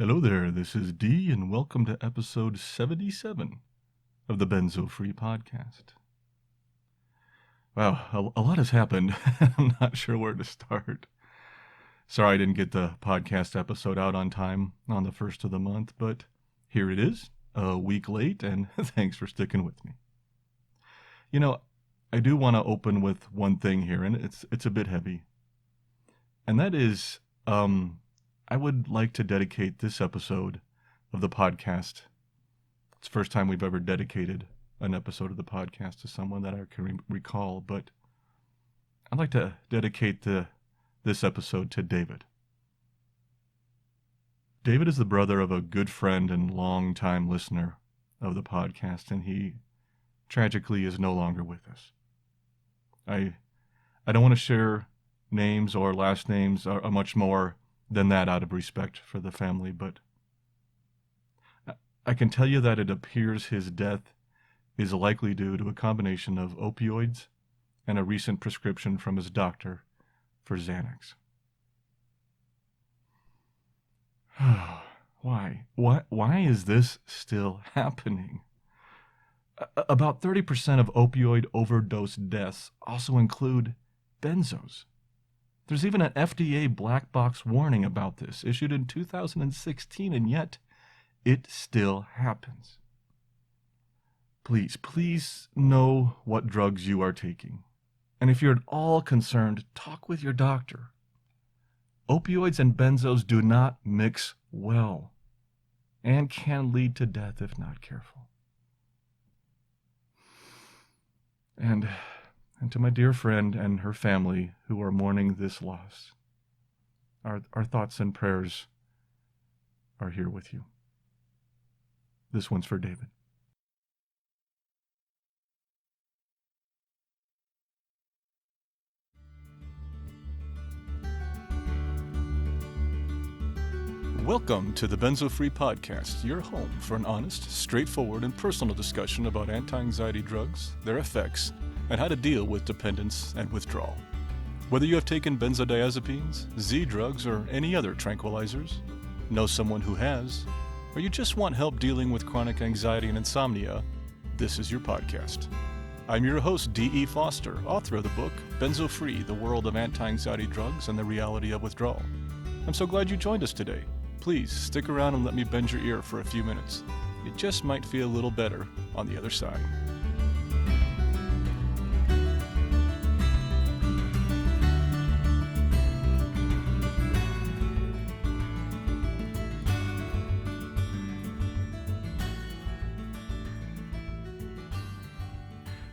Hello there, this is D, and welcome to episode 77 of the Benzo Free Podcast. Wow, a lot has happened. I'm not sure where to start. Sorry I didn't get the podcast episode out on time on the first of the month, but here it is, a week late, and thanks for sticking with me. You know, I do want to open with one thing here, and it's a bit heavy. And that is, I would like to dedicate this episode of the podcast. It's the first time we've ever dedicated an episode of the podcast to someone that I can recall, but I'd like to dedicate this episode to David. David is the brother of a good friend and long-time listener of the podcast, and he tragically is no longer with us. I don't want to share names or last names or much more than that out of respect for the family, but I can tell you that it appears his death is likely due to a combination of opioids and a recent prescription from his doctor for Xanax. Why? Why is this still happening? About 30% of opioid overdose deaths also include benzos. There's even an FDA black box warning about this, issued in 2016, and yet it still happens. Please know what drugs you are taking. And if you're at all concerned, talk with your doctor. Opioids and benzos do not mix well and can lead to death if not careful. And to my dear friend and her family who are mourning this loss, our thoughts and prayers are here with you. This one's for David. Welcome to the Benzo Free Podcast, your home for an honest, straightforward, and personal discussion about anti-anxiety drugs, their effects, and how to deal with dependence and withdrawal. Whether you have taken benzodiazepines, Z drugs, or any other tranquilizers, know someone who has, or you just want help dealing with chronic anxiety and insomnia, this is your podcast. I'm your host, D.E. Foster, author of the book, Benzo Free, The World of Anti-Anxiety Drugs and the Reality of Withdrawal. I'm so glad you joined us today. Please stick around and let me bend your ear for a few minutes. It just might feel a little better on the other side.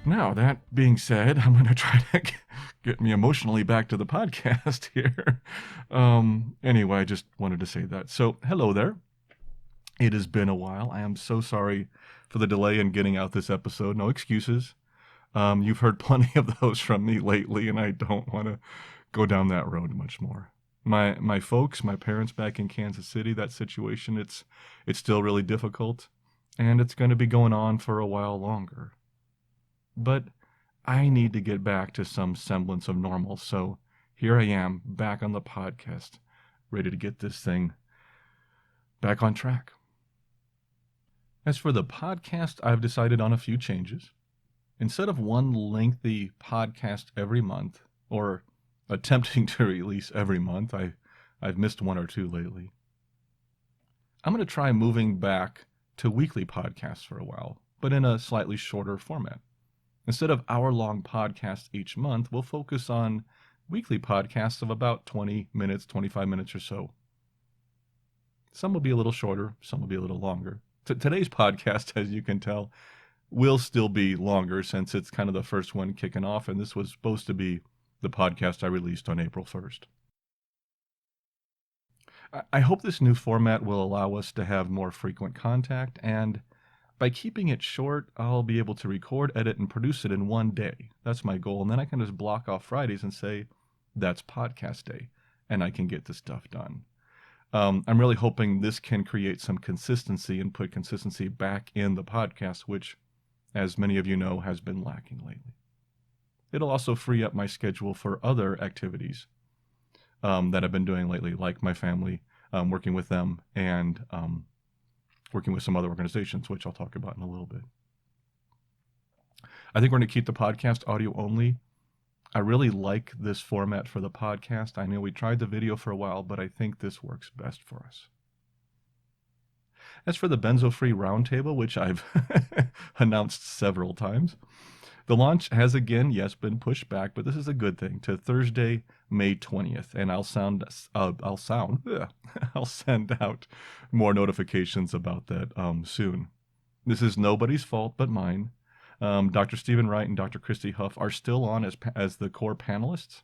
Now, that being said, I'm going to try to get me emotionally back to the podcast here. Anyway, I just wanted to say that. So, hello there. It has been a while. I am so sorry for the delay in getting out this episode. No excuses. You've heard plenty of those from me lately, and I don't want to go down that road much more. My folks, my parents back in Kansas City, that situation, it's still really difficult, and it's going to be going on for a while longer. But I need to get back to some semblance of normal, so here I am, back on the podcast, ready to get this thing back on track. As for the podcast, I've decided on a few changes. Instead of one lengthy podcast every month, or attempting to release every month, I've missed one or two lately, I'm going to try moving back to weekly podcasts for a while, but in a slightly shorter format. Instead of hour-long podcasts each month, we'll focus on weekly podcasts of about 20 minutes, 25 minutes or so. Some will be a little shorter, some will be a little longer. Today's podcast, as you can tell, will still be longer since it's kind of the first one kicking off, and this was supposed to be the podcast I released on April 1st. I hope this new format will allow us to have more frequent contact, and by keeping it short, I'll be able to record, edit, and produce it in one day. That's my goal. And then I can just block off Fridays and say, that's podcast day, and I can get the stuff done. I'm really hoping this can create some consistency and put consistency back in the podcast, which, as many of you know, has been lacking lately. It'll also free up my schedule for other activities that I've been doing lately, like my family working with them and working with some other organizations, which I'll talk about in a little bit. I think we're going to keep the podcast audio only. I really like this format for the podcast. I know we tried the video for a while, but I think this works best for us. As for the benzo-free roundtable, which I've announced several times, the launch has again, yes, been pushed back, but this is a good thing, to Thursday, May 20th, and I'll send out more notifications about that soon. This is nobody's fault but mine. Dr. Stephen Wright and Dr. Christy Huff are still on as the core panelists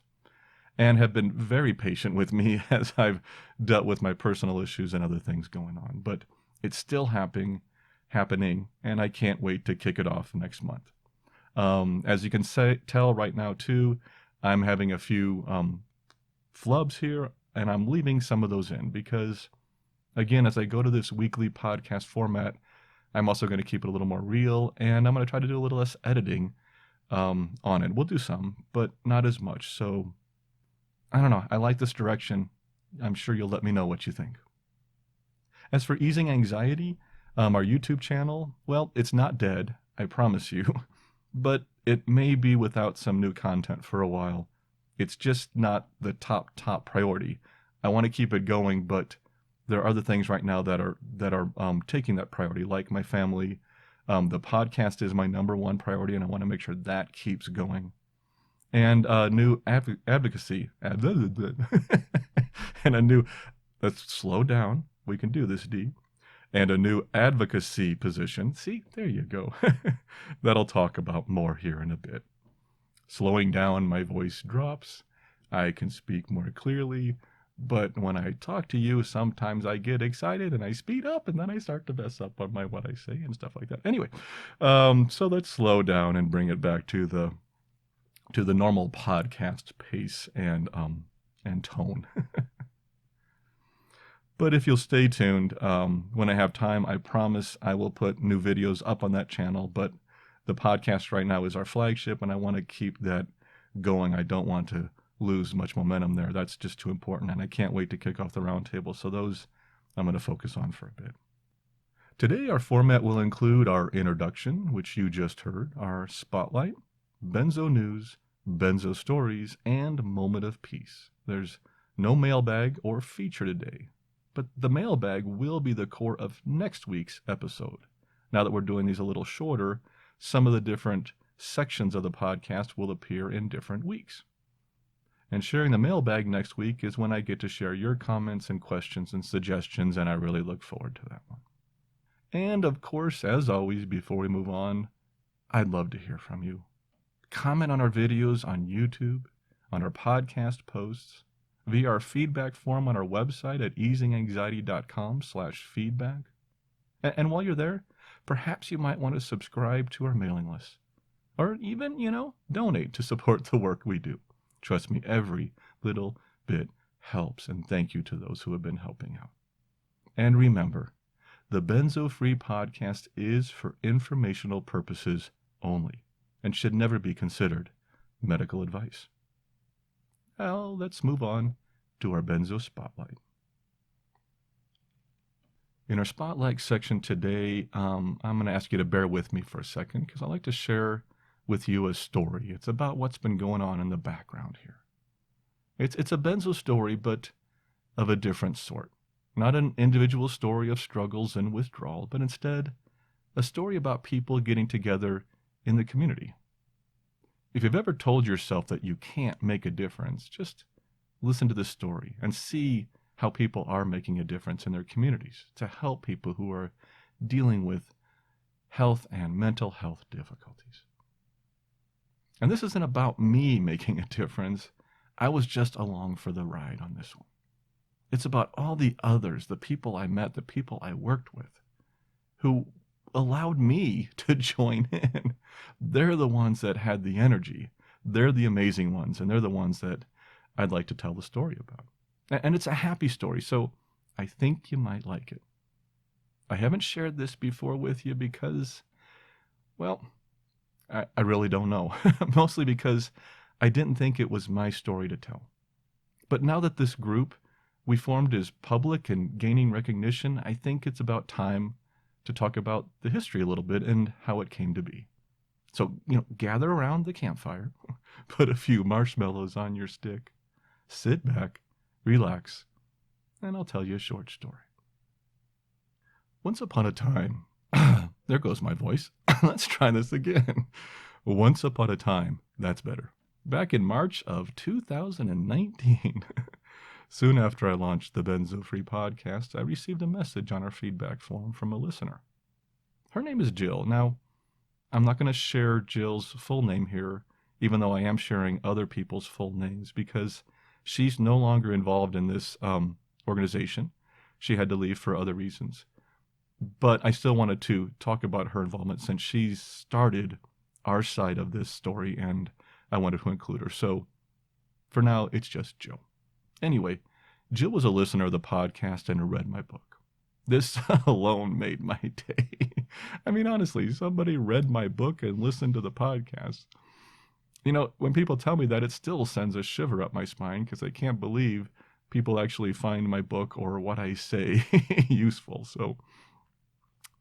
and have been very patient with me as I've dealt with my personal issues and other things going on. But it's still happening, and I can't wait to kick it off next month. As you can tell right now, too, I'm having a few flubs here, and I'm leaving some of those in because, again, as I go to this weekly podcast format, I'm also going to keep it a little more real, and I'm going to try to do a little less editing on it. We'll do some, but not as much. So, I don't know. I like this direction. I'm sure you'll let me know what you think. As for Easing Anxiety, our YouTube channel, well, it's not dead, I promise you, but it may be without some new content for a while. It's just not the top priority. I want to keep it going, but there are other things right now that are taking that priority, like my family. The podcast is my number one priority, and I want to make sure that keeps going. And new advocacy, and a new, let's slow down. We can do this, D. And a new advocacy position. See, there you go. That'll talk about more here in a bit. Slowing down, my voice drops. I can speak more clearly. But when I talk to you, sometimes I get excited and I speed up, and then I start to mess up on what I say and stuff like that. Anyway, so let's slow down and bring it back to the normal podcast pace and tone. But if you'll stay tuned, when I have time, I promise I will put new videos up on that channel. But the podcast right now is our flagship, and I want to keep that going. I don't want to lose much momentum there. That's just too important, and I can't wait to kick off the roundtable. So those I'm going to focus on for a bit. Today, our format will include our introduction, which you just heard, our spotlight, Benzo News, Benzo Stories, and Moment of Peace. There's no mailbag or feature today, but the mailbag will be the core of next week's episode. Now that we're doing these a little shorter, some of the different sections of the podcast will appear in different weeks. And sharing the mailbag next week is when I get to share your comments and questions and suggestions, and I really look forward to that one. And of course, as always, before we move on, I'd love to hear from you. Comment on our videos on YouTube, on our podcast posts, via our feedback form on our website at easinganxiety.com/feedback. And while you're there, perhaps you might want to subscribe to our mailing list. Or even, donate to support the work we do. Trust me, every little bit helps, and thank you to those who have been helping out. And remember, the Benzo Free podcast is for informational purposes only, and should never be considered medical advice. Well, let's move on to our Benzo Spotlight. In our Spotlight section today, I'm going to ask you to bear with me for a second, because I like to share with you a story. It's about what's been going on in the background here. It's a benzo story, but of a different sort. Not an individual story of struggles and withdrawal, but instead a story about people getting together in the community. If you've ever told yourself that you can't make a difference, just listen to this story and see how people are making a difference in their communities to help people who are dealing with health and mental health difficulties. And this isn't about me making a difference. I was just along for the ride on this one. It's about all the others, the people I met, the people I worked with, who allowed me to join in. They're the ones that had the energy. They're the amazing ones, and they're the ones that I'd like to tell the story about. And it's a happy story, so I think you might like it. I haven't shared this before with you because, well, I really don't know. Mostly because I didn't think it was my story to tell. But now that this group we formed is public and gaining recognition, I think it's about time to talk about the history a little bit and how it came to be. So, gather around the campfire, put a few marshmallows on your stick, sit back, relax, and I'll tell you a short story. Once upon a time, there goes my voice. Let's try this again. Once upon a time, that's better. Back in March of 2019, soon after I launched the Benzo Free podcast, I received a message on our feedback form from a listener. Her name is Jill. Now, I'm not going to share Jill's full name here, even though I am sharing other people's full names, because she's no longer involved in this organization. She had to leave for other reasons. But I still wanted to talk about her involvement since she started our side of this story, and I wanted to include her. So for now, it's just Jill. Anyway, Jill was a listener of the podcast and read my book. This alone made my day. I mean, honestly, somebody read my book and listened to the podcast. When people tell me that, it still sends a shiver up my spine because I can't believe people actually find my book or what I say useful. So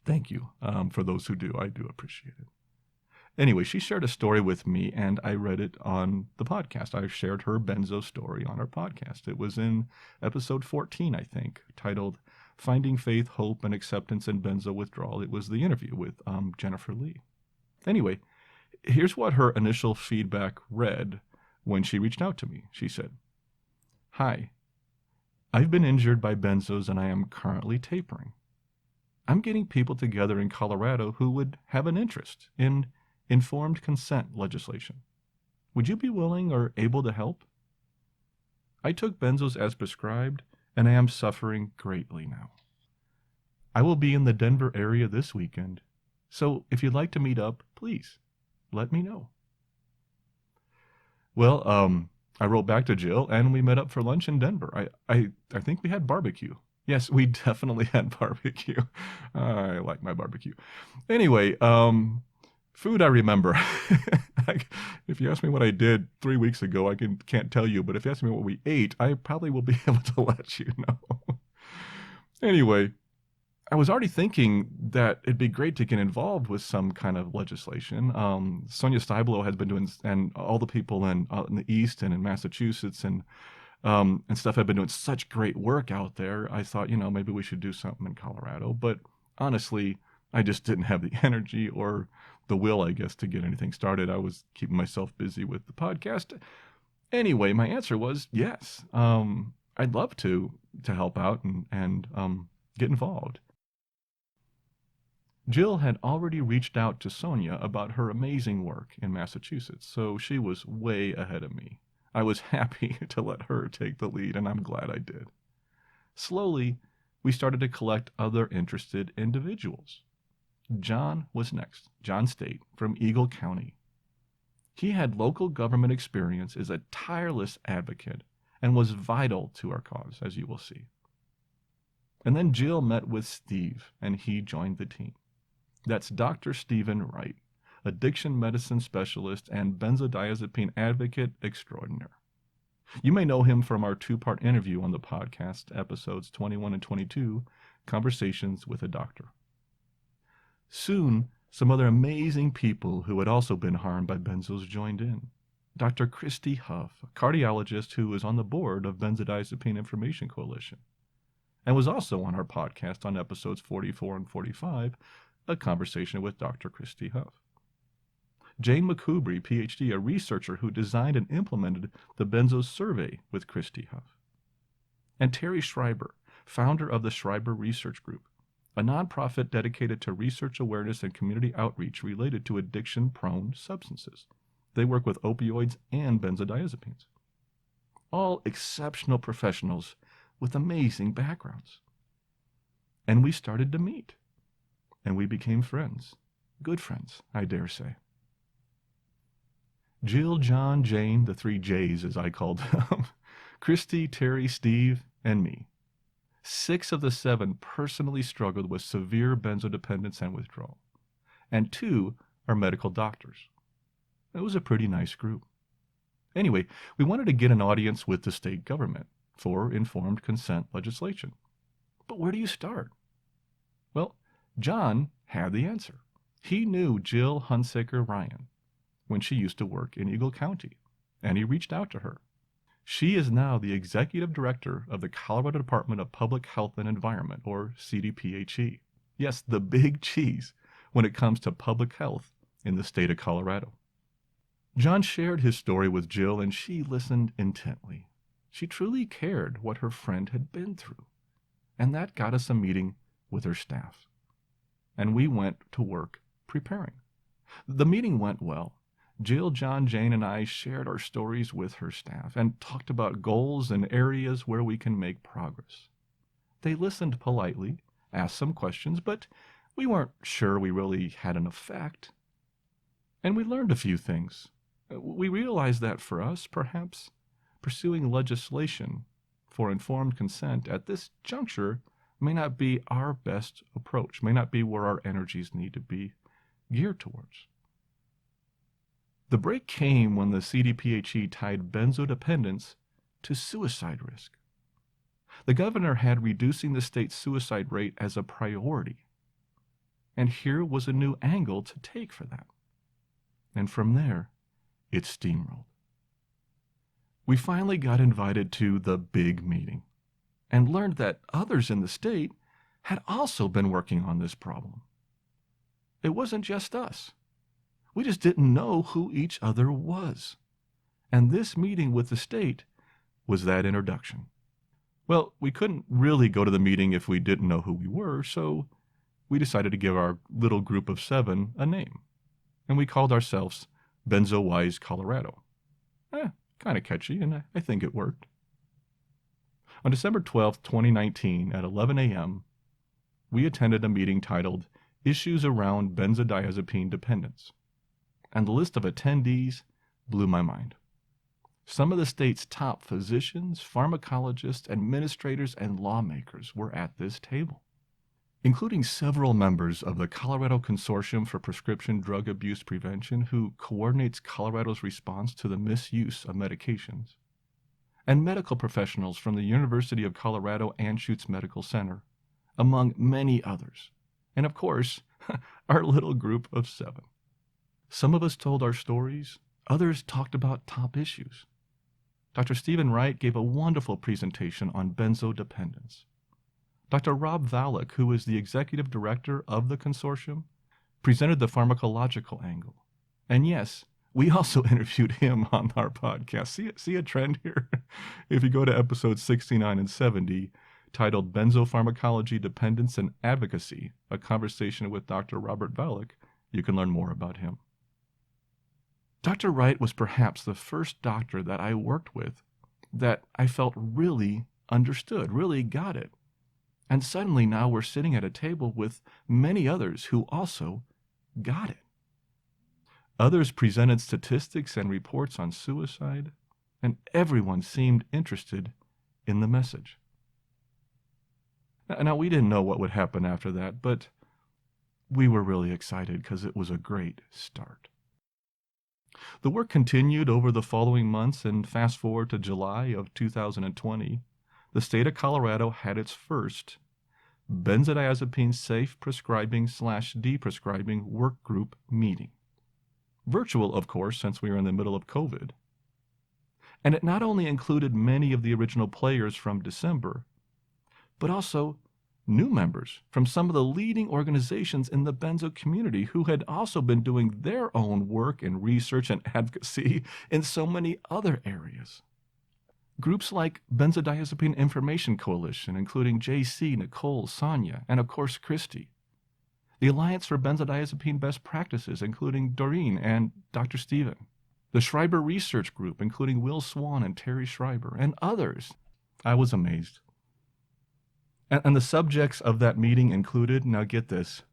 thank you for those who do. I do appreciate it. Anyway, she shared a story with me, and I read it on the podcast. I shared her Benzo story on our podcast. It was in episode 14, I think, titled Finding Faith, Hope, and Acceptance in Benzo Withdrawal. It was the interview with Jennifer Lee. Anyway, here's what her initial feedback read when she reached out to me. She said, "Hi, I've been injured by benzos and I am currently tapering. I'm getting people together in Colorado who would have an interest in informed consent legislation. Would you be willing or able to help? I took benzos as prescribed, and I am suffering greatly now. I will be in the Denver area this weekend, so if you'd like to meet up, please let me know." Well, I wrote back to Jill, and we met up for lunch in Denver. I think we had barbecue. Yes, we definitely had barbecue. I like my barbecue. Anyway, food I remember. If you ask me what I did 3 weeks ago, I can't tell you. But if you ask me what we ate, I probably will be able to let you know. Anyway, I was already thinking that it'd be great to get involved with some kind of legislation. Sonia Stiblo has been doing, and all the people in the East and in Massachusetts and stuff have been doing such great work out there. I thought, maybe we should do something in Colorado. But honestly, I just didn't have the energy or the will, I guess, to get anything started. I was keeping myself busy with the podcast. Anyway, my answer was yes. I'd love to help out and get involved. Jill had already reached out to Sonia about her amazing work in Massachusetts, so she was way ahead of me. I was happy to let her take the lead, and I'm glad I did. Slowly, we started to collect other interested individuals. John was next. John State from Eagle County. He had local government experience, is a tireless advocate, and was vital to our cause, as you will see. And then Jill met with Steve, and he joined the team. That's Dr. Stephen Wright, addiction medicine specialist and benzodiazepine advocate extraordinaire. You may know him from our 2-part interview on the podcast, episodes 21 and 22, Conversations with a Doctor. Soon, some other amazing people who had also been harmed by benzos joined in. Dr. Christy Huff, a cardiologist who is on the board of Benzodiazepine Information Coalition, and was also on our podcast on episodes 44 and 45, A Conversation with Dr. Christy Huff. Jane McCubry, PhD, a researcher who designed and implemented the Benzos survey with Christy Huff. And Terry Schreiber, founder of the Schreiber Research Group, a nonprofit dedicated to research awareness and community outreach related to addiction-prone substances. They work with opioids and benzodiazepines. All exceptional professionals with amazing backgrounds. And we started to meet. And we became friends. Good friends, I dare say. Jill, John, Jane, the 3 J's as I called them, Christy, Terry, Steve, and me. 6 of the 7 personally struggled with severe benzodependence and withdrawal, and 2 are medical doctors. It was a pretty nice group. Anyway, we wanted to get an audience with the state government, for informed consent legislation. But where do you start? Well, John had the answer. He knew Jill Hunsaker Ryan when she used to work in Eagle County, and he reached out to her. She is now the executive director of the Colorado Department of Public Health and Environment, or CDPHE. Yes, the big cheese when it comes to public health in the state of Colorado. John shared his story with Jill, and she listened intently. She truly cared what her friend had been through, and that got us a meeting with her staff. And we went to work preparing. The meeting went well. Jill, John, Jane, and I shared our stories with her staff and talked about goals and areas where we can make progress. They listened politely, asked some questions, but we weren't sure we really had an effect. And we learned a few things. We realized that for us, perhaps, pursuing legislation for informed consent at this juncture may not be our best approach, may not be where our energies need to be geared towards. The break came when the CDPHE tied benzodependence to suicide risk. The governor had reducing the state's suicide rate as a priority, and here was a new angle to take for that. And from there, it steamrolled. We finally got invited to the big meeting and learned that others in the state had also been working on this problem. It wasn't just us. We just didn't know who each other was. And this meeting with the state was that introduction. Well, we couldn't really go to the meeting if we didn't know who we were, so we decided to give our little group of 7 a name. And we called ourselves Benzo Wise Colorado. Kind of catchy, and I think it worked. On December 12, 2019, at 11 a.m., we attended a meeting titled Issues Around Benzodiazepine Dependence. And the list of attendees blew my mind. Some of the state's top physicians, pharmacologists, administrators, and lawmakers were at this table, including several members of the Colorado Consortium for Prescription Drug Abuse Prevention, who coordinates Colorado's response to the misuse of medications, and medical professionals from the University of Colorado Anschutz Medical Center, among many others. And of course, our little group of 7. Some of us told our stories, others talked about top issues. Dr. Stephen Wright gave a wonderful presentation on benzodependence. Dr. Rob Valek, who is the executive director of the consortium, presented the pharmacological angle. And yes, we also interviewed him on our podcast. See a trend here? If you go to episodes 69 and 70, titled Benzopharmacology, Dependence, and Advocacy, a conversation with Dr. Robert Valek, you can learn more about him. Dr. Wright was perhaps the first doctor that I worked with that I felt really understood, really got it. And suddenly now we're sitting at a table with many others who also got it. Others presented statistics and reports on suicide, and everyone seemed interested in the message. Now, we didn't know what would happen after that, but we were really excited because it was a great start. The work continued over the following months, and fast forward to July of 2020, the state of Colorado had its first benzodiazepine safe prescribing/deprescribing work group meeting. Virtual, of course, since we were in the middle of COVID. And it not only included many of the original players from December, but also new members from some of the leading organizations in the benzo community who had also been doing their own work and research and advocacy in so many other areas. Groups like Benzodiazepine Information Coalition, including JC, Nicole, Sonia, and of course Christy. The Alliance for Benzodiazepine Best Practices, including Doreen and Dr. Steven. The Schreiber Research Group, including Will Swan and Terry Schreiber, and others. I was amazed. And the subjects of that meeting included, now get this,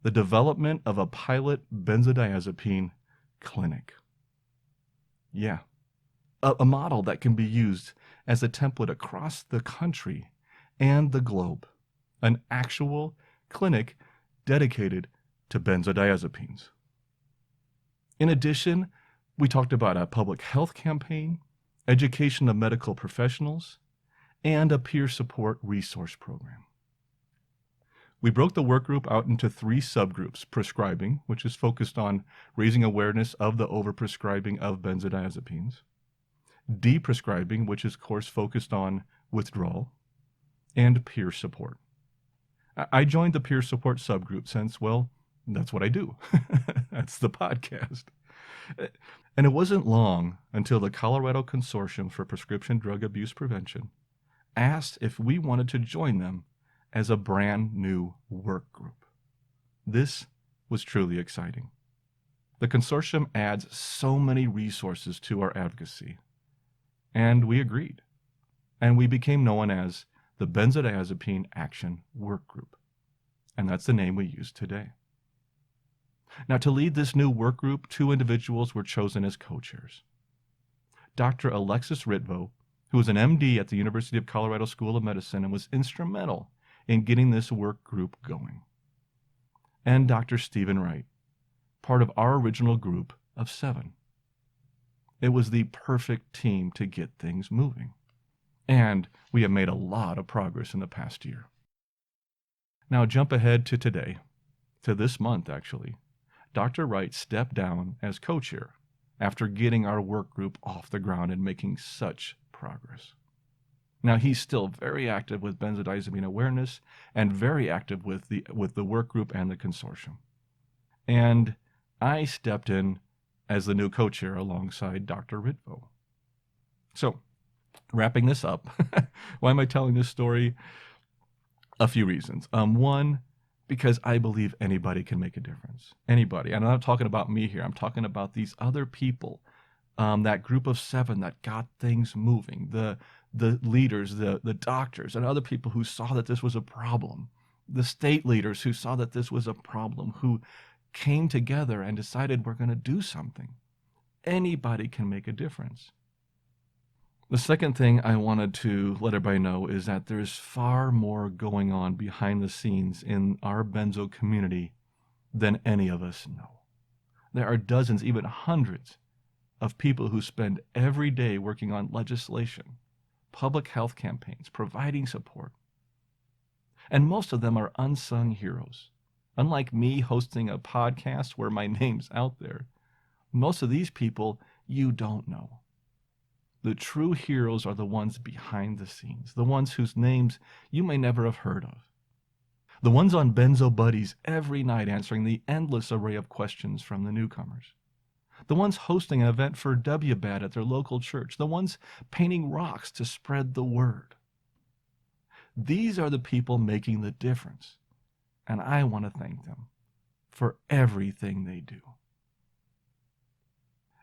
the development of a pilot benzodiazepine clinic. Yeah, a model that can be used as a template across the country and the globe. An actual clinic dedicated to benzodiazepines. In addition, we talked about a public health campaign, education of medical professionals, and a peer support resource program. We broke the work group out into 3 subgroups: prescribing, which is focused on raising awareness of the overprescribing of benzodiazepines; deprescribing, which is, of course, focused on withdrawal; and peer support. I joined the peer support subgroup since, well, that's what I do. That's the podcast. And it wasn't long until the Colorado Consortium for Prescription Drug Abuse Prevention asked if we wanted to join them as a brand new work group. This was truly exciting. The consortium adds so many resources to our advocacy, and we agreed. And we became known as the Benzodiazepine Action Work Group, and that's the name we use today. Now, to lead this new work group, 2 individuals were chosen as co-chairs. Dr. Alexis Ritvo, who was an MD at the University of Colorado School of Medicine and was instrumental in getting this work group going, and Dr. Stephen Wright, part of our original group of 7. It was the perfect team to get things moving, and we have made a lot of progress in the past year. Now jump ahead to today, to this month actually. Dr. Wright stepped down as co-chair after getting our work group off the ground and making such progress. Now, he's still very active with benzodiazepine awareness and very active with the work group and the consortium. And I stepped in as the new co-chair alongside Dr. Ritvo. So, wrapping this up, why am I telling this story? A few reasons. One, because I believe anybody can make a difference. Anybody. And I'm not talking about me here. I'm talking about these other people, that group of 7 that got things moving, the leaders, the doctors, and other people who saw that this was a problem, the state leaders who saw that this was a problem, who came together and decided we're going to do something. Anybody can make a difference. The second thing I wanted to let everybody know is that there's far more going on behind the scenes in our benzo community than any of us know. There are dozens, even hundreds, of people who spend every day working on legislation, public health campaigns, providing support. And most of them are unsung heroes. Unlike me hosting a podcast where my name's out there, most of these people you don't know. The true heroes are the ones behind the scenes, the ones whose names you may never have heard of. The ones on Benzo Buddies every night answering the endless array of questions from the newcomers. The ones hosting an event for WBAD at their local church. The ones painting rocks to spread the word. These are the people making the difference, and I want to thank them for everything they do.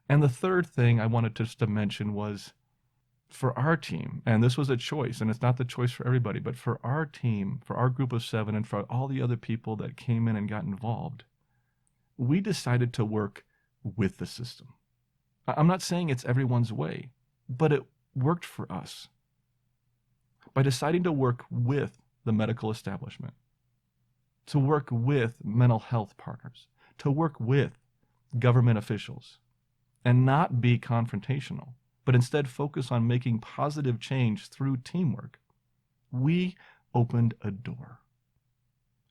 And the third thing I wanted just to mention was for our team, and this was a choice, and it's not the choice for everybody, but for our team, for our group of 7, and for all the other people that came in and got involved, we decided to work with the system. I'm not saying it's everyone's way, but it worked for us. By deciding to work with the medical establishment, to work with mental health partners, to work with government officials, and not be confrontational, but instead focus on making positive change through teamwork, we opened a door.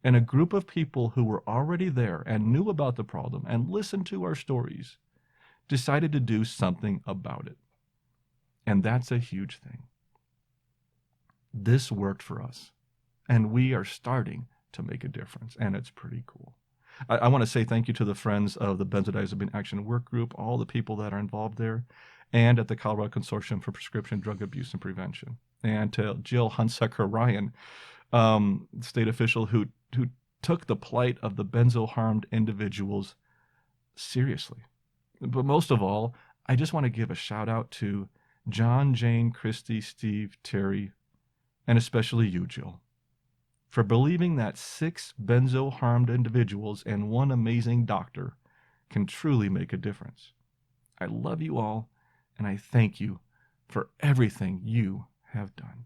And a group of people who were already there and knew about the problem and listened to our stories decided to do something about it. And that's a huge thing. This worked for us, and we are starting to make a difference, and it's pretty cool. I want to say thank you to the friends of the Benzodiazepine Action Work Group, all the people that are involved there, and at the Colorado Consortium for Prescription Drug Abuse and Prevention, and to Jill Hunsucker Ryan, state official who took the plight of the benzo-harmed individuals seriously. But most of all, I just want to give a shout out to John, Jane, Christy, Steve, Terry, and especially you, Jill, for believing that 6 benzo-harmed individuals and 1 amazing doctor can truly make a difference. I love you all, and I thank you for everything you have done.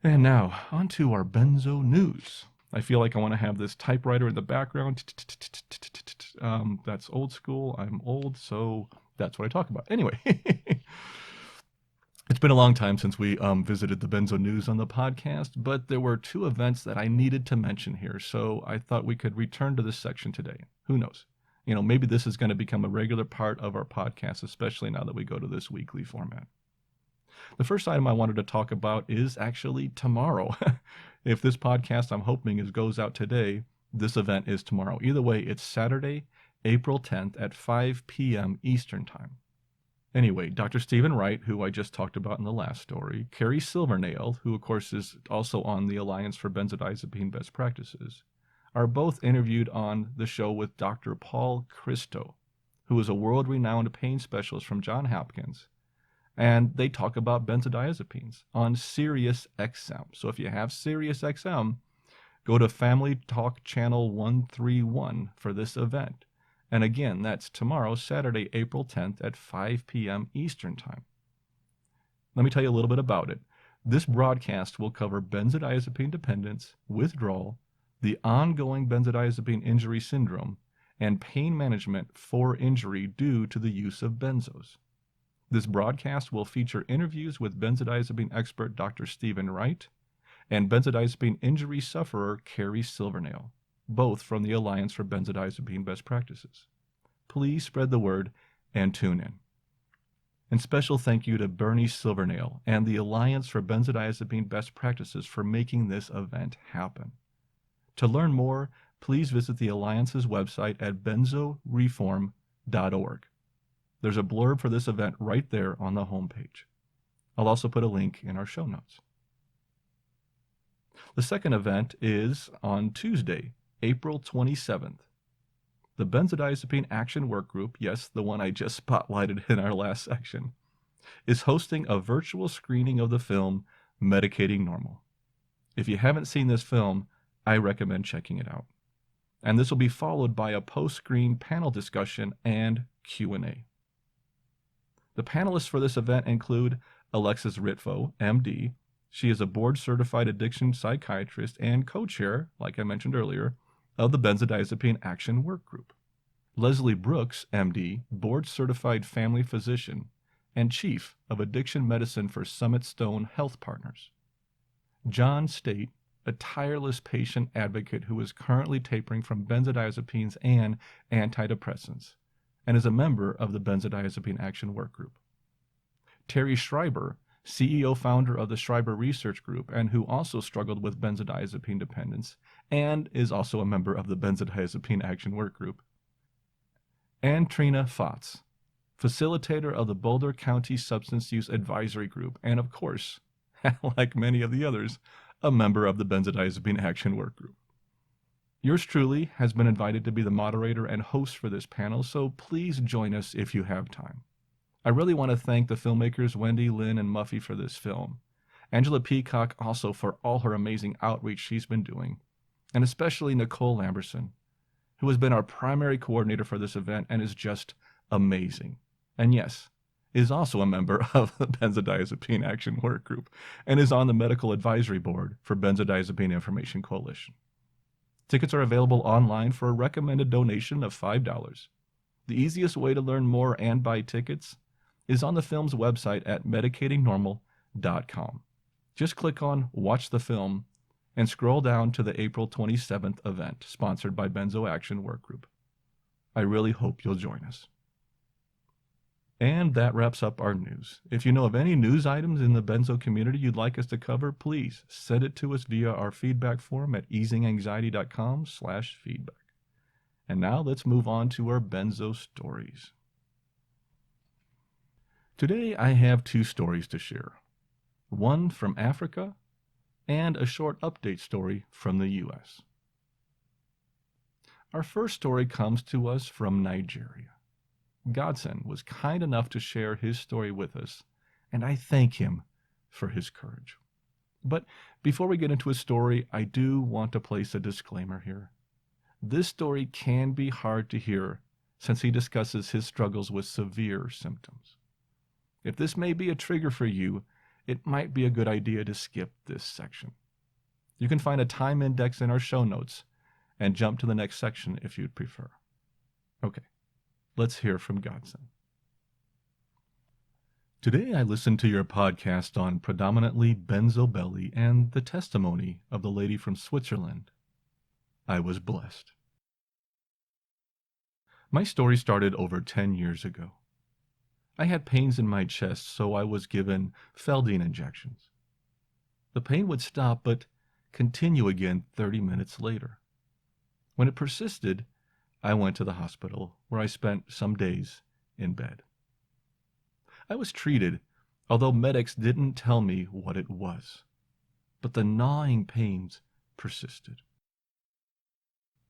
And now, on to our benzo news. I feel like I want to have this typewriter in the background. That's old school. I'm old, so that's what I talk about. Anyway, It's been a long time since we visited the Benzo News on the podcast, but there were two events that I needed to mention here, so I thought we could return to this section today. Who knows? Maybe this is going to become a regular part of our podcast, especially now that we go to this weekly format. The first item I wanted to talk about is actually tomorrow. If this podcast, I'm hoping, goes out today, this event is tomorrow. Either way, it's Saturday, April 10th at 5 p.m. Eastern Time. Anyway, Dr. Stephen Wright, who I just talked about in the last story, Carrie Silvernail, who of course is also on the Alliance for Benzodiazepine Best Practices, are both interviewed on the show with Dr. Paul Christo, who is a world-renowned pain specialist from Johns Hopkins, and they talk about benzodiazepines on Sirius XM. So if you have Sirius XM, go to Family Talk Channel 131 for this event. And again, that's tomorrow, Saturday, April 10th at 5 p.m. Eastern Time. Let me tell you a little bit about it. This broadcast will cover benzodiazepine dependence, withdrawal, the ongoing benzodiazepine injury syndrome, and pain management for injury due to the use of benzos. This broadcast will feature interviews with benzodiazepine expert Dr. Stephen Wright and benzodiazepine injury sufferer Carrie Silvernail, both from the Alliance for Benzodiazepine Best Practices. Please spread the word and tune in. And special thank you to Bernie Silvernail and the Alliance for Benzodiazepine Best Practices for making this event happen. To learn more, please visit the Alliance's website at benzoreform.org. There's a blurb for this event right there on the homepage. I'll also put a link in our show notes. The second event is on Tuesday, April 27th. The Benzodiazepine Action Work Group, yes, the one I just spotlighted in our last section, is hosting a virtual screening of the film Medicating Normal. If you haven't seen this film, I recommend checking it out. And this will be followed by a post-screen panel discussion and Q&A. The panelists for this event include Alexis Ritvo, MD. She is a board-certified addiction psychiatrist and co-chair, like I mentioned earlier, of the Benzodiazepine Action Work Group. Leslie Brooks, MD, board-certified family physician and chief of addiction medicine for Summit Stone Health Partners. John State, a tireless patient advocate who is currently tapering from benzodiazepines and antidepressants, and is a member of the Benzodiazepine Action Work Group. Terry Schreiber, CEO-founder of the Schreiber Research Group, and who also struggled with benzodiazepine dependence, and is also a member of the Benzodiazepine Action Work Group. And Trina Fotz, facilitator of the Boulder County Substance Use Advisory Group, and of course, like many of the others, a member of the Benzodiazepine Action Work Group. Yours truly has been invited to be the moderator and host for this panel, so please join us if you have time. I really want to thank the filmmakers Wendy, Lynn, and Muffy for this film. Angela Peacock also for all her amazing outreach she's been doing, and especially Nicole Lamberson, who has been our primary coordinator for this event and is just amazing. And yes, is also a member of the Benzodiazepine Action Work Group and is on the medical advisory board for Benzodiazepine Information Coalition. Tickets are available online for a recommended donation of $5. The easiest way to learn more and buy tickets is on the film's website at medicatingnormal.com. Just click on Watch the Film and scroll down to the April 27th event sponsored by Benzo Action Work Group. I really hope you'll join us. And that wraps up our news. If you know of any news items in the Benzo community you'd like us to cover, please send it to us via our feedback form at easinganxiety.com/feedback. And now let's move on to our Benzo Stories. Today I have two stories to share. One from Africa and a short update story from the U.S. Our first story comes to us from Nigeria. Godson was kind enough to share his story with us, and I thank him for his courage. But before we get into his story, I do want to place a disclaimer here. This story can be hard to hear since he discusses his struggles with severe symptoms. If this may be a trigger for you, it might be a good idea to skip this section. You can find a time index in our show notes and jump to the next section if you'd prefer. Okay, let's hear from Godson. Today I listened to your podcast on predominantly benzobelly and the testimony of the lady from Switzerland. I was blessed. My story started over 10 years ago. I had pains in my chest, so I was given Feldine injections. The pain would stop, but continue again 30 minutes later. When it persisted, I went to the hospital, where I spent some days in bed. I was treated, although medics didn't tell me what it was. But the gnawing pains persisted.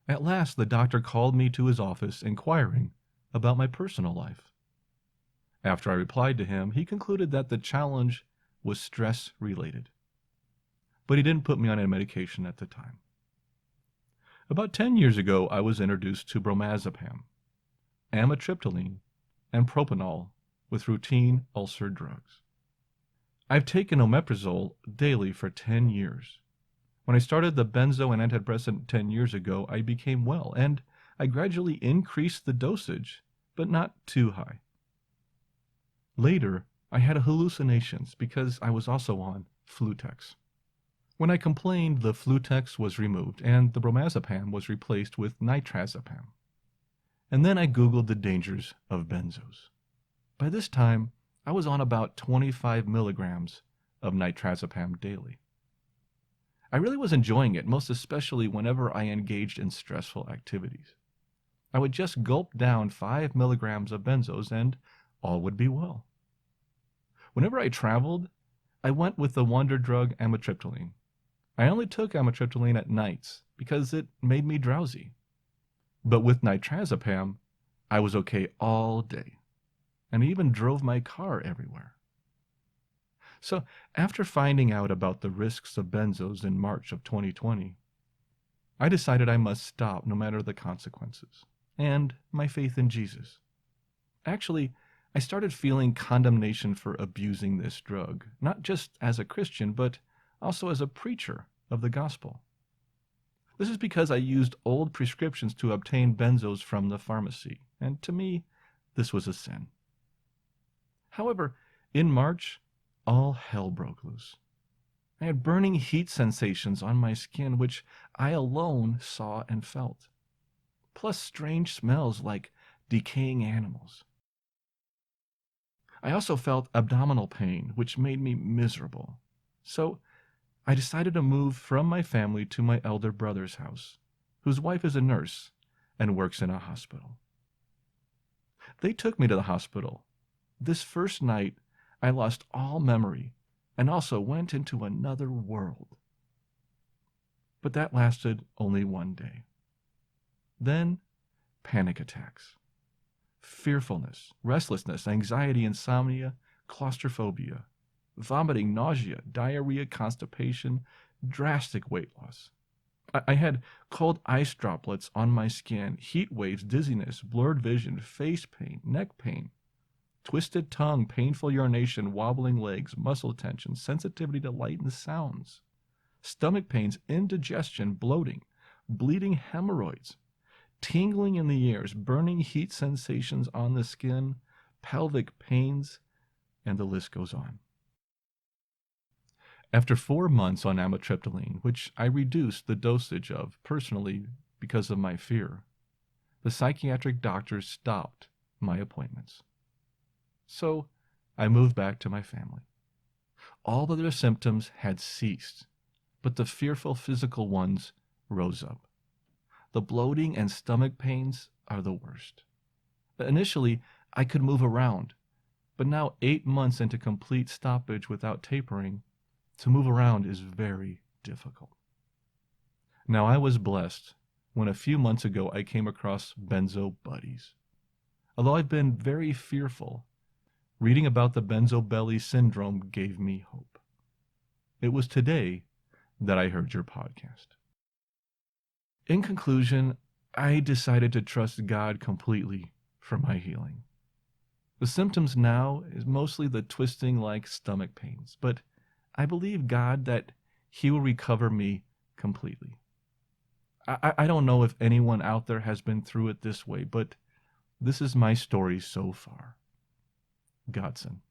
At last, the doctor called me to his office inquiring about my personal life. After I replied to him, he concluded that the challenge was stress-related. But he didn't put me on any medication at the time. About 10 years ago, I was introduced to bromazepam, amitriptyline, and propanol with routine ulcer drugs. I've taken omeprazole daily for 10 years. When I started the benzo and antidepressant 10 years ago, I became well, and I gradually increased the dosage, but not too high. Later, I had hallucinations because I was also on Flutex. When I complained, the Flutex was removed and the bromazepam was replaced with nitrazepam. And then I Googled the dangers of benzos. By this time, I was on about 25 milligrams of nitrazepam daily. I really was enjoying it, most especially whenever I engaged in stressful activities. I would just gulp down 5 milligrams of benzos and all would be well. Whenever I traveled, I went with the wonder drug amitriptyline. I only took amitriptyline at nights because it made me drowsy. But with nitrazepam, I was okay all day, and even drove my car everywhere. So after finding out about the risks of benzos in March of 2020, I decided I must stop no matter the consequences, and my faith in Jesus. Actually, I started feeling condemnation for abusing this drug, not just as a Christian, but also as a preacher of the gospel. This is because I used old prescriptions to obtain benzos from the pharmacy, and to me, this was a sin. However, in March, all hell broke loose. I had burning heat sensations on my skin, which I alone saw and felt, plus strange smells like decaying animals. I also felt abdominal pain, which made me miserable. So I decided to move from my family to my elder brother's house, whose wife is a nurse and works in a hospital. They took me to the hospital. This first night, I lost all memory and also went into another world. But that lasted only one day. Then, panic attacks, fearfulness, restlessness, anxiety, insomnia, claustrophobia, vomiting, nausea, diarrhea, constipation, drastic weight loss. I had cold ice droplets on my skin, heat waves, dizziness, blurred vision, face pain, neck pain, twisted tongue, painful urination, wobbling legs, muscle tension, sensitivity to light and sounds, stomach pains, indigestion, bloating, bleeding hemorrhoids, tingling in the ears, burning heat sensations on the skin, pelvic pains, and the list goes on. After 4 months on amitriptyline, which I reduced the dosage of personally because of my fear, the psychiatric doctors stopped my appointments. So I moved back to my family. All of their symptoms had ceased, but the fearful physical ones rose up. The bloating and stomach pains are the worst. Initially, I could move around, but now 8 months into complete stoppage without tapering, to move around is very difficult. Now, I was blessed when a few months ago I came across Benzo Buddies. Although I've been very fearful, reading about the benzobelly syndrome gave me hope. It was today that I heard your podcast. In conclusion, I decided to trust God completely for my healing. The symptoms now is mostly the twisting like stomach pains, but I believe God that He will recover me completely. I don't know if anyone out there has been through it this way, but this is my story so far. Godson.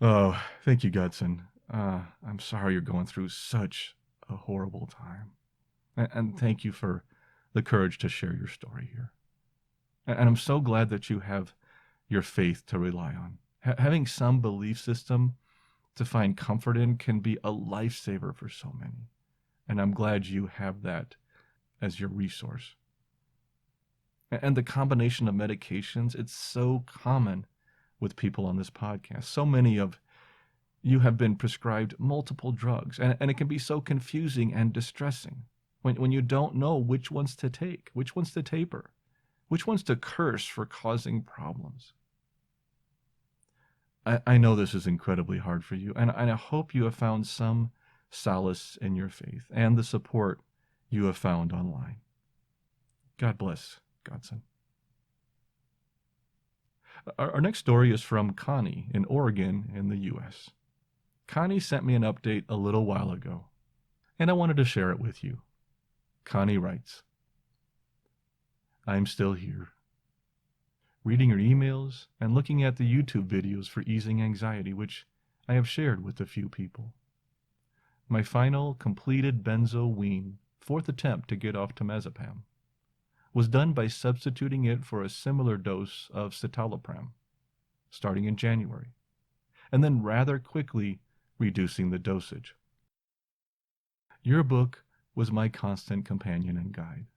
Oh, thank you, Gudson. I'm sorry you're going through such a horrible time. And thank you for the courage to share your story here. And I'm so glad that you have your faith to rely on. Having some belief system to find comfort in can be a lifesaver for so many. And I'm glad you have that as your resource. And the combination of medications, it's so common with people on this podcast. So many of you have been prescribed multiple drugs, and it can be so confusing and distressing when you don't know which ones to take, which ones to taper, which ones to curse for causing problems. I know this is incredibly hard for you, and I hope you have found some solace in your faith and the support you have found online. God bless, Godson. Our next story is from Connie in Oregon in the U.S. Connie sent me an update a little while ago, and I wanted to share it with you. Connie writes, I'm still here, reading your emails and looking at the YouTube videos for easing anxiety, which I have shared with a few people. My final completed benzo wean, fourth attempt to get off temazepam, was done by substituting it for a similar dose of citalopram, starting in January, and then rather quickly reducing the dosage. Your book was my constant companion and guide.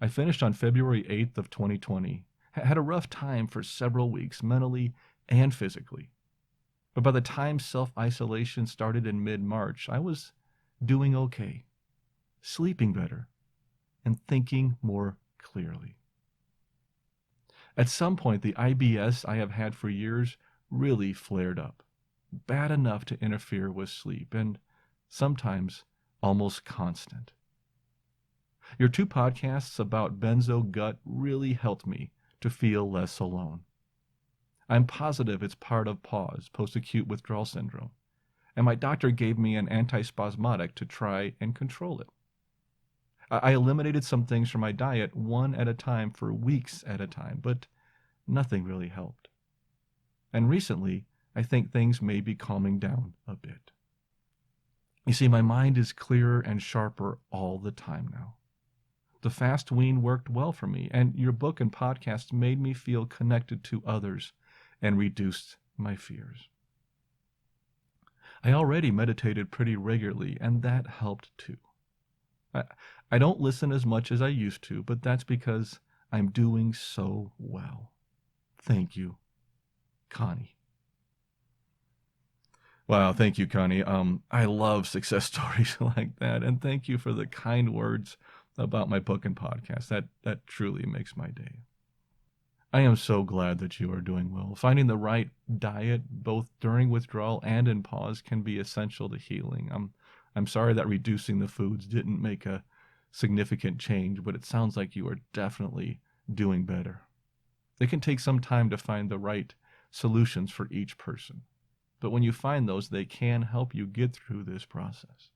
I finished on February 8th of 2020, had a rough time for several weeks, mentally and physically. But by the time self-isolation started in mid-March, I was doing okay, sleeping better, and thinking more clearly. At some point, the IBS I have had for years really flared up, bad enough to interfere with sleep, and sometimes almost constant. Your 2 podcasts about benzo gut really helped me to feel less alone. I'm positive it's part of PAWS, post-acute withdrawal syndrome, and my doctor gave me an antispasmodic to try and control it. I eliminated some things from my diet one at a time for weeks at a time, but nothing really helped. And recently, I think things may be calming down a bit. You see, my mind is clearer and sharper all the time now. The fast wean worked well for me, and your book and podcast made me feel connected to others and reduced my fears. I already meditated pretty regularly, and that helped too. I don't listen as much as I used to, but that's because I'm doing so well. Thank you, Connie. Wow, thank you, Connie. I love success stories like that, and thank you for the kind words about my book and podcast. That truly makes my day. I am so glad that you are doing well. Finding the right diet, both during withdrawal and in pause, can be essential to healing. I'm sorry that reducing the foods didn't make a significant change, but it sounds like you are definitely doing better. It can take some time to find the right solutions for each person, but when you find those, they can help you get through this process.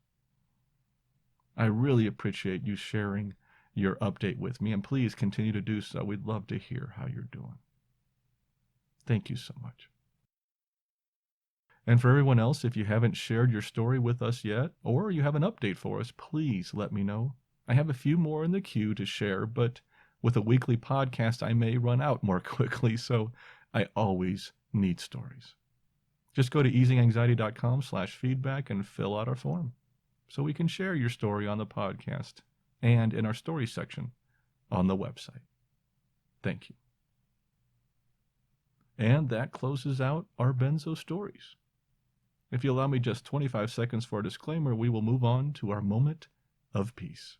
I really appreciate you sharing your update with me, and please continue to do so. We'd love to hear how you're doing. Thank you so much. And for everyone else, if you haven't shared your story with us yet, or you have an update for us, please let me know. I have a few more in the queue to share, but with a weekly podcast, I may run out more quickly, so I always need stories. Just go to easinganxiety.com/feedback and fill out our form so we can share your story on the podcast and in our story section on the website. Thank you. And that closes out our Benzo Stories. If you allow me just 25 seconds for a disclaimer, we will move on to our moment of peace.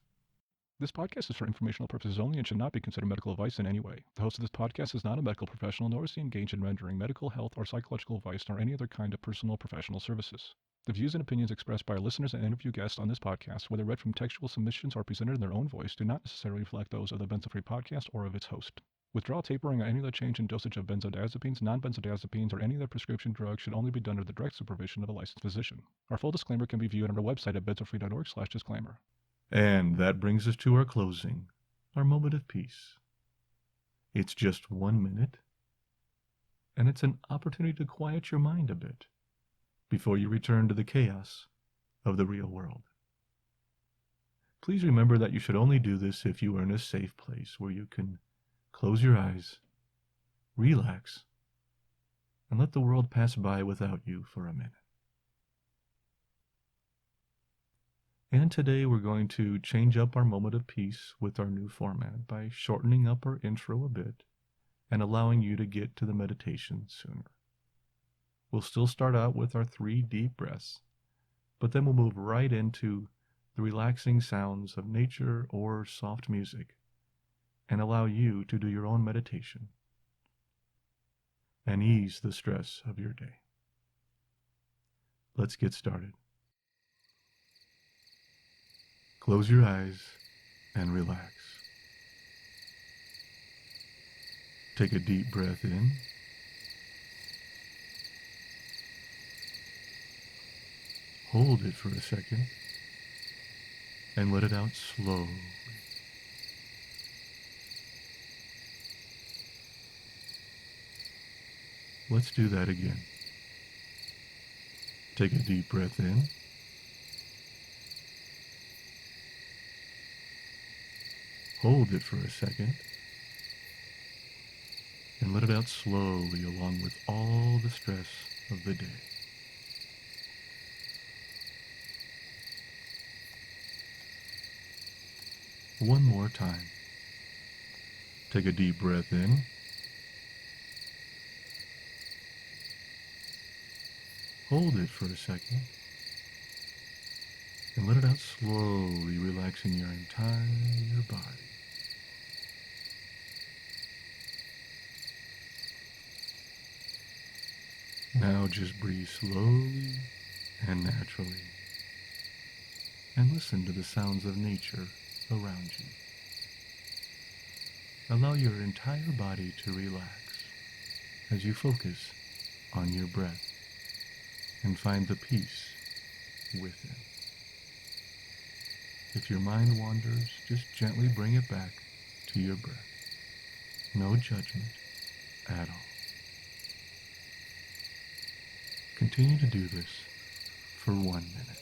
This podcast is for informational purposes only and should not be considered medical advice in any way. The host of this podcast is not a medical professional, nor is he engaged in rendering medical, health, or psychological advice, nor any other kind of personal or professional services. The views and opinions expressed by our listeners and interview guests on this podcast, whether read from textual submissions or presented in their own voice, do not necessarily reflect those of the Benzo Free podcast or of its host. Withdrawal, tapering, or any other change in dosage of benzodiazepines, non-benzodiazepines, or any other prescription drug should only be done under the direct supervision of a licensed physician. Our full disclaimer can be viewed on our website at benzofree.org/disclaimer. And that brings us to our closing, our moment of peace. It's just 1 minute, and it's an opportunity to quiet your mind a bit before you return to the chaos of the real world. Please remember that you should only do this if you are in a safe place where you can close your eyes, relax, and let the world pass by without you for a minute. And today we're going to change up our moment of peace with our new format by shortening up our intro a bit and allowing you to get to the meditation sooner. We'll still start out with our 3 deep breaths, but then we'll move right into the relaxing sounds of nature or soft music and allow you to do your own meditation and ease the stress of your day. Let's get started. Close your eyes and relax. Take a deep breath in. Hold it for a second and let it out slowly. Let's do that again. Take a deep breath in. Hold it for a second and let it out slowly along with all the stress of the day. One more time. Take a deep breath in. Hold it for a second and let it out slowly, relaxing your entire body. Now just breathe slowly and naturally and listen to the sounds of nature around you. Allow your entire body to relax as you focus on your breath and find the peace within. If your mind wanders, just gently bring it back to your breath. No judgment at all. Continue to do this for 1 minute.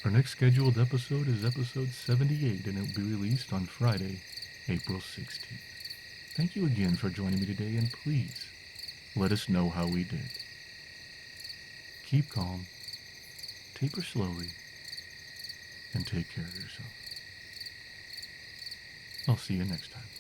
Our next scheduled episode is episode 78, and it will be released on Friday, April 16th. Thank you again for joining me today, and please let us know how we did. Keep calm, taper slowly, and take care of yourself. I'll see you next time.